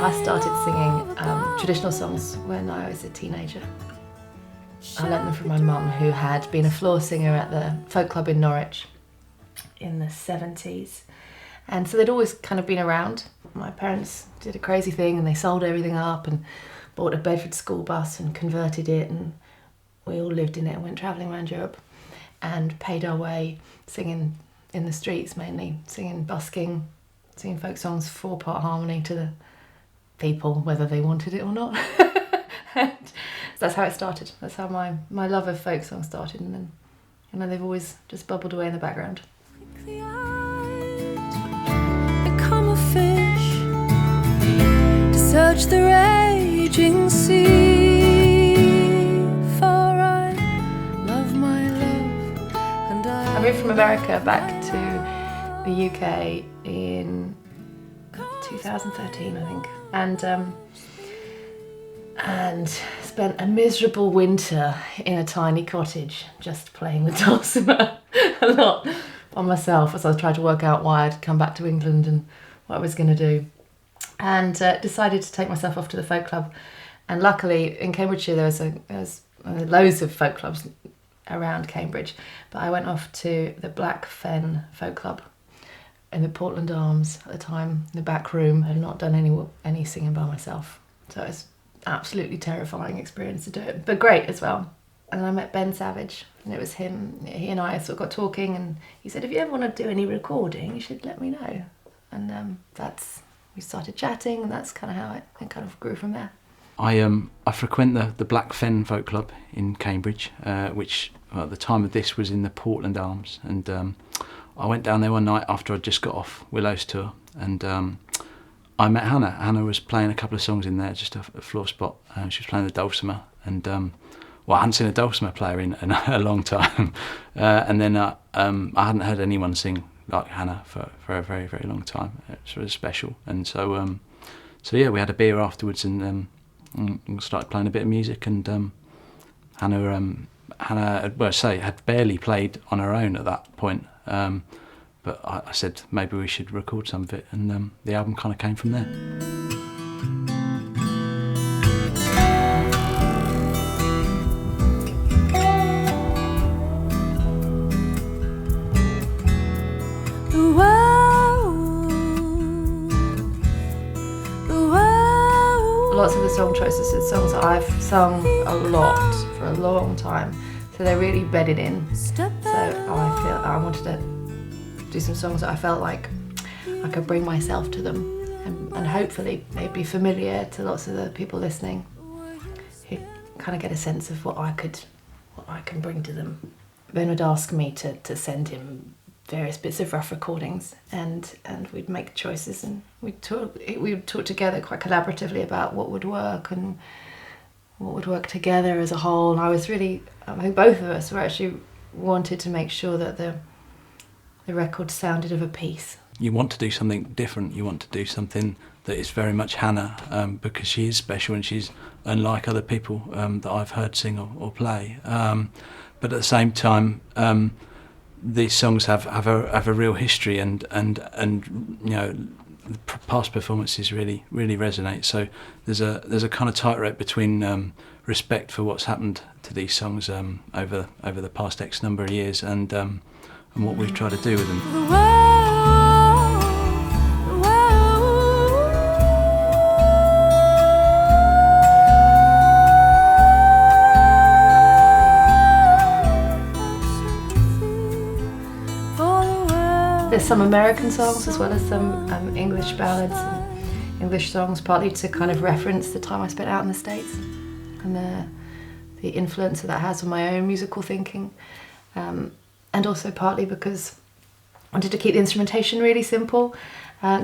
I started singing traditional songs when I was a teenager. I learnt them from my mum, who had been a floor singer at the folk club in Norwich in the 70s. And so they'd always kind of been around. My parents did a crazy thing and they sold everything up and bought a Bedford school bus and converted it, and we all lived in it and went travelling around Europe and paid our way singing in the streets, mainly singing busking, singing folk songs, 4-part harmony to the people, whether they wanted it or not. And so that's how it started. That's how my love of folk songs started, and then they've always just bubbled away in the background. Become a fish to search the raging sea, for I love my love and I moved from America back to the UK in 2013, I think, and spent a miserable winter in a tiny cottage just playing the dulcimer a lot by myself as I was trying to work out why I'd come back to England and what I was going to do, and decided to take myself off to the folk club. And luckily in Cambridgeshire there was loads of folk clubs around Cambridge, but I went off to the Black Fen folk club in the Portland Arms at the time, in the back room. I had not done any singing by myself, so it was absolutely terrifying experience to do it, but great as well. And I met Ben Savage, and it was him. He and I sort of got talking, and he said, if you ever want to do any recording, you should let me know. And we started chatting, and that's kind of how it kind of grew from there. I frequent the Black Fen Folk Club in Cambridge, which at the time of this was in the Portland Arms, and I went down there one night after I'd just got off Willow's tour, and I met Hannah. Hannah was playing a couple of songs in there, just a floor spot. She was playing the dulcimer, and I hadn't seen a dulcimer player in a long time. And then I hadn't heard anyone sing like Hannah for a very, very long time. It was really special. And so yeah, we had a beer afterwards and started playing a bit of music. And Hannah, had barely played on her own at that point. But I said maybe we should record some of it, and the album kind of came from there. Lots of the song choices are songs that I've sung a lot for a long time, so they're really bedded in. So I wanted to do some songs that I felt like I could bring myself to them, and hopefully they'd be familiar to lots of the people listening, who kind of get a sense of what I can bring to them. Ben would ask me to send him various bits of rough recordings, and we'd make choices, and we'd talk together quite collaboratively about what would work and what would work together as a whole. And I think both of us were actually wanted to make sure that the record sounded of a piece. You want to do something different. You want to do something that is very much Hannah, because she is special and she's unlike other people that I've heard sing or play. But at the same time, these songs have a real history, and you know, the past performances really resonate. So there's a kind of tightrope between respect for what's happened to these songs over the past X number of years, and what we've tried to do with them. There's some American songs as well as some English ballads and English songs, partly to kind of reference the time I spent out in the States and the influence that has on my own musical thinking, and also partly because I wanted to keep the instrumentation really simple.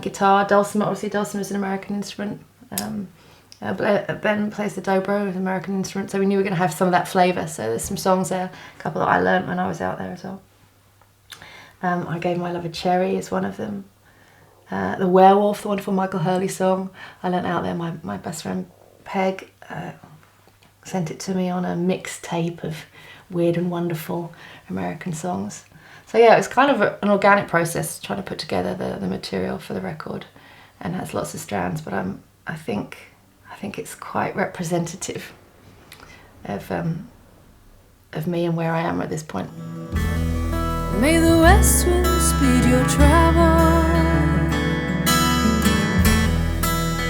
Guitar, dulcimer, obviously dulcimer is an American instrument. Ben plays the dobro, an American instrument, so we knew we were going to have some of that flavour. So there's some songs there, a couple that I learnt when I was out there as well. I Gave My Love a Cherry is one of them. The Werewolf, the wonderful Michael Hurley song, I learnt out there. My best friend Peg sent it to me on a mixtape of weird and wonderful American songs. So yeah, it was kind of an organic process trying to put together the material for the record, and has lots of strands, but I'm I think it's quite representative of me and where I am at this point. May the west wind speed your travel,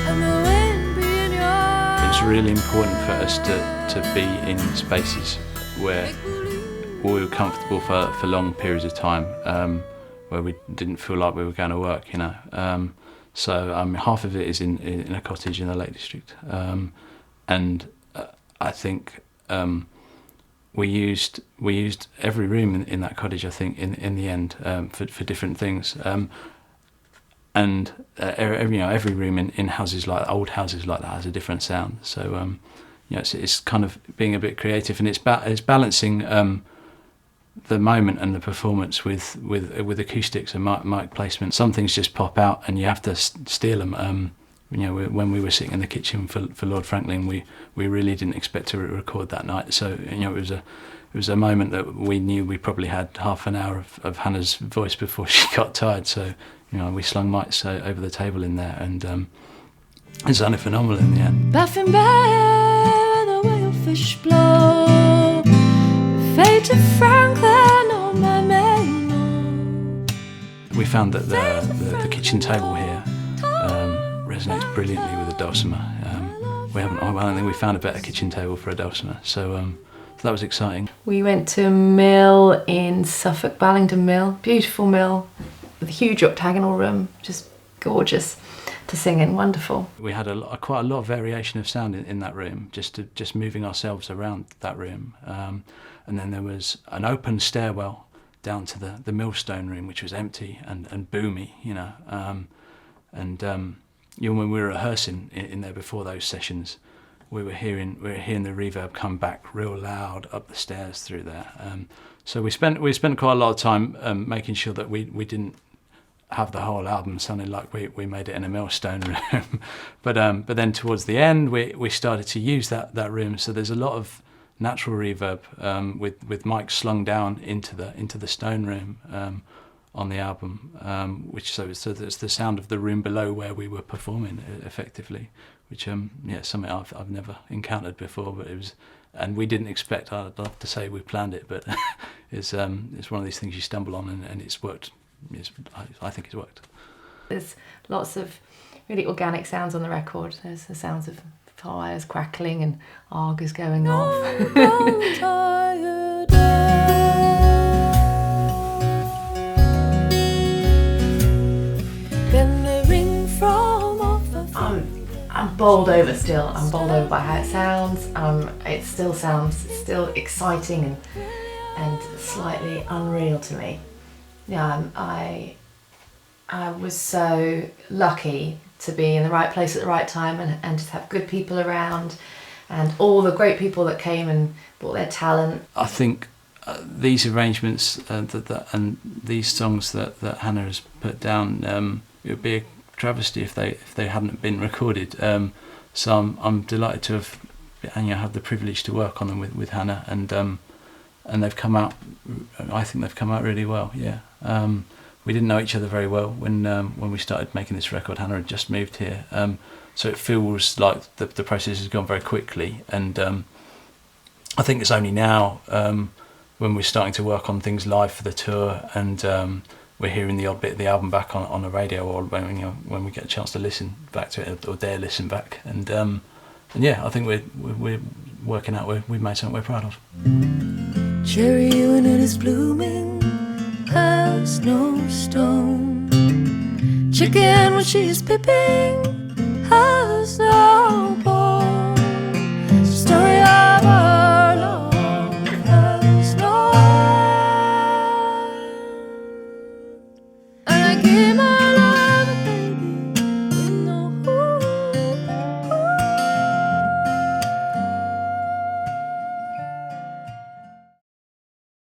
and the wind be in your... It's really important for us to be in spaces where we were comfortable for long periods of time, where we didn't feel like we were going to work, you know. So half of it is in a cottage in the Lake District, and I think we used every room in that cottage, I think, in the end, for different things, and every room in houses like old houses like that has a different sound. So it's kind of being a bit creative, and it's balancing the moment and the performance with acoustics and mic placement. Some things just pop out and you have to steal them. When we were sitting in the kitchen for Lord Franklin, we really didn't expect to record that night. So it was a moment that we knew we probably had half an hour of Hannah's voice before she got tired. So we slung mics over the table in there, and it sounded phenomenal in the end. Baffin Bay, the way your fish blow, fade to Franklin on my main. We found that the kitchen table here resonates brilliantly with the dulcimer. I don't think we found a better kitchen table for a dulcimer, so that was exciting. We went to a mill in Suffolk, Ballington Mill, beautiful mill with a huge octagonal room, just gorgeous to sing in, wonderful. We had quite a lot of variation of sound in that room, just moving ourselves around that room, and then there was an open stairwell down to the millstone room, which was empty and boomy, when we were rehearsing in there before those sessions, we were hearing the reverb come back real loud up the stairs through there. So we spent quite a lot of time making sure that we didn't have the whole album sounding like we made it in a millstone room. but then towards the end we started to use that room. So there's a lot of natural reverb with mics slung down into the stone room on the album, which so it's the sound of the room below where we were performing effectively, which something I've never encountered before, but it was, and we didn't expect. I'd love to say we planned it, but it's one of these things you stumble on, and it's worked. I think it's worked. There's lots of really organic sounds on the record. There's the sounds of fires crackling and Argus going off. I'm bowled over still. I'm bowled over by how it sounds. It still sounds exciting and slightly unreal to me. Yeah, I was so lucky to be in the right place at the right time and to have good people around, and all the great people that came and brought their talent. I think these arrangements and these songs that Hannah has put down, it would be a travesty if they hadn't been recorded. So I'm delighted to have the privilege to work on them with Hannah, and they've come out. I think they've come out really well. Yeah. We didn't know each other very well when we started making this record. Hannah had just moved here, so it feels like the process has gone very quickly. And I think it's only now when we're starting to work on things live for the tour, and we're hearing the odd bit of the album back on the radio, or when we get a chance to listen back to it or dare listen back. And I think we're working out we've made something we're proud of. Cherry when it is blooming has no stone. Chicken when she is pipping has no